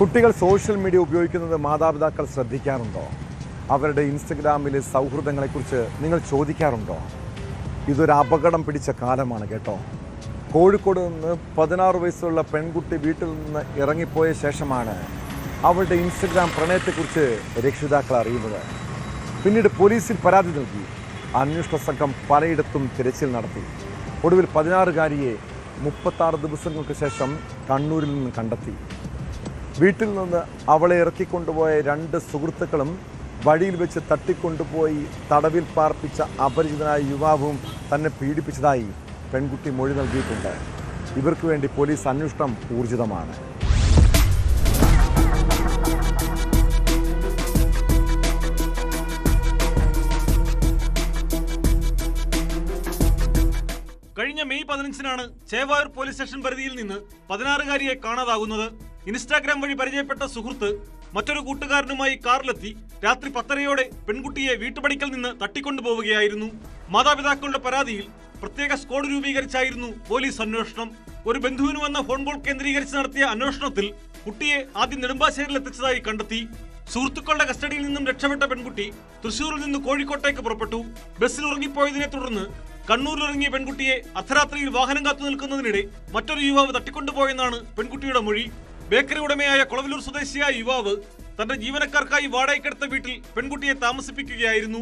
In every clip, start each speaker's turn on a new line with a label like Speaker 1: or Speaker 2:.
Speaker 1: കുട്ടികൾ social media ഉപയോഗിക്കുന്നത് മാതാപിതാക്കൾ ശ്രദ്ധിക്കാറുണ്ടോ? അവരുടെ ഇൻസ്റ്റഗ്രാമിലെ സൗഹൃദങ്ങളെക്കുറിച്ച് നിങ്ങൾ ചോദിക്കാറുണ്ടോ? ഇതൊരു അപകടം പിടിച്ച കാലമാണ് കേട്ടോ. കോഴിക്കോട് നിന്ന് 16 വയസ്സുള്ള പെൺകുട്ടി വീട്ടിൽ നിന്ന് ഇറങ്ങിപ്പോയ ശേഷമാണ് അവളുടെ ഇൻസ്റ്റഗ്രാം പ്രണയത്തെക്കുറിച്ച് രക്ഷിതാക്കൾ അറിയുന്നത്. പിന്നീട് പോലീസിൽ പരാതി നൽകി. അന്വേഷണ സംഘം പലയിടത്തും തിരച്ചിൽ നടത്തി. ഒടുവിൽ 16-കാരിയെ 36 ദിവസങ്ങൾക്ക് ശേഷം കണ്ണൂരിൽ നിന്ന് കണ്ടെത്തി. വീട്ടിൽ നിന്ന് അവളെ ഇറക്കിക്കൊണ്ടുപോയ 2 സുഹൃത്തുക്കളും വഴിയിൽ വെച്ച് തട്ടിക്കൊണ്ടുപോയി തടവിൽ പാർപ്പിച്ച അപരിചിതനായ യുവാവും തന്നെ പീഡിപ്പിച്ചതായി പെൺകുട്ടി മൊഴി നൽകിയിട്ടുണ്ട്. ഇവർക്ക് വേണ്ടി പോലീസ് അന്വേഷണം ഊർജിതമാണ്.
Speaker 2: കഴിഞ്ഞ മെയ് 15-നാണ് ചേവായൂർ പോലീസ് സ്റ്റേഷൻ പരിധിയിൽ നിന്ന് 16-കാരിയെ കാണാതാകുന്നത്. ഇൻസ്റ്റാഗ്രാം വഴി പരിചയപ്പെട്ട സുഹൃത്ത് മറ്റൊരു കൂട്ടുകാരനുമായി കാറിലെത്തി രാത്രി 10:30-യോടെ പെൺകുട്ടിയെ വീട്ടുപടിക്കൽ നിന്ന് തട്ടിക്കൊണ്ടുപോവുകയായിരുന്നു. മാതാപിതാക്കളുടെ പരാതിയിൽ പ്രത്യേക സ്ക്വാഡ് രൂപീകരിച്ചായിരുന്നു പോലീസ് അന്വേഷണം. ഒരു ബന്ധുവിന് വന്ന ഫോൺ കോൾ കേന്ദ്രീകരിച്ച് നടത്തിയ അന്വേഷണത്തിൽ കുട്ടിയെ ആദ്യം നെടുമ്പാശ്ശേരിയിൽ എത്തിച്ചതായി കണ്ടെത്തി. സുഹൃത്തുക്കളുടെ കസ്റ്റഡിയിൽ നിന്നും രക്ഷപ്പെട്ട പെൺകുട്ടി തൃശൂരിൽ നിന്ന് കോഴിക്കോട്ടേക്ക് പുറപ്പെട്ടു. ബസ്സിൽ ഉറങ്ങിപ്പോയതിനെ തുടർന്ന് കണ്ണൂരിലിറങ്ങിയ പെൺകുട്ടിയെ അർദ്ധരാത്രിയിൽ വാഹനം കാത്തു നിൽക്കുന്നതിനിടെ മറ്റൊരു യുവാവ് തട്ടിക്കൊണ്ടുപോയെന്നാണ് പെൺകുട്ടിയുടെ മൊഴി. ബേക്കറി ഉടമയായ കൊളവല്ലൂർ സ്വദേശിയായ യുവാവ് തന്റെ ജീവനക്കാർക്കായി വാടകയ്ക്കെടുത്ത വീട്ടിൽ പെൺകുട്ടിയെ താമസിപ്പിക്കുകയായിരുന്നു.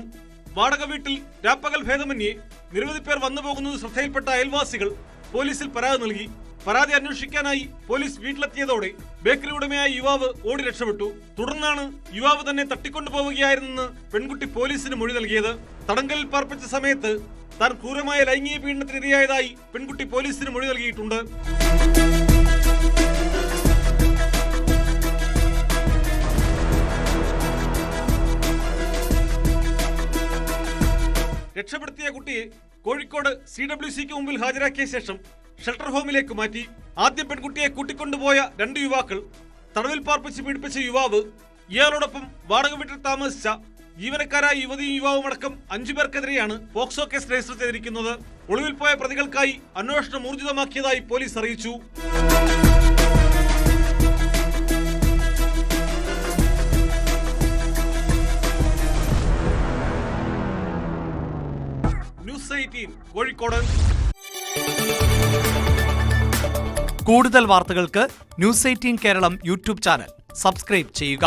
Speaker 2: വാടക വീട്ടിൽ രാപ്പകൽ ഭേദമന്യേ നിരവധി പേർ വന്നുപോകുന്നത് ശ്രദ്ധയിൽപ്പെട്ട അയൽവാസികൾ പോലീസിൽ പരാതി നൽകി. പരാതി അന്വേഷിക്കാനായി പോലീസ് വീട്ടിലെത്തിയതോടെ ബേക്കറി ഉടമയായ യുവാവ് ഓടി രക്ഷപ്പെട്ടു. തുടർന്നാണ് യുവാവ് തന്നെ തട്ടിക്കൊണ്ടുപോവുകയായിരുന്നെന്ന് പെൺകുട്ടി പോലീസിന് മൊഴി നൽകിയത്. തടങ്കലിൽ പാർപ്പിച്ച സമയത്ത് താൻ ക്രൂരമായ ലൈംഗിക പീഡനത്തിനിരയായതായി പെൺകുട്ടി പോലീസിന് മൊഴി നൽകിയിട്ടുണ്ട്. രക്ഷപ്പെടുത്തിയ കുട്ടിയെ കോഴിക്കോട് CWCക്ക് മുമ്പിൽ ഹാജരാക്കിയ ശേഷം ഷെൽട്ടർ ഹോമിലേക്ക് മാറ്റി. ആദ്യം പെൺകുട്ടിയെ കൂട്ടിക്കൊണ്ടുപോയ 2 യുവാക്കൾ, തടവിൽ പാർപ്പിച്ച് പീഡിപ്പിച്ച യുവാവ്, ഇയാളോടൊപ്പം വാടക വീട്ടിൽ താമസിച്ച ജീവനക്കാരായ യുവതിയും യുവാവുമടക്കം 5 പേർക്കെതിരെയാണ് പോക്സോ കേസ് രജിസ്റ്റർ ചെയ്തിരിക്കുന്നത്. ഒളിവിൽ പോയ പ്രതികൾക്കായി അന്വേഷണം ഊർജിതമാക്കിയതായി പോലീസ് അറിയിച്ചു. ന്യൂസ് 18 കോഴിക്കോട്.
Speaker 3: കൂടുതൽ വാർത്തകൾക്ക് news 18 Keralam YouTube channel subscribe ചെയ്യുക.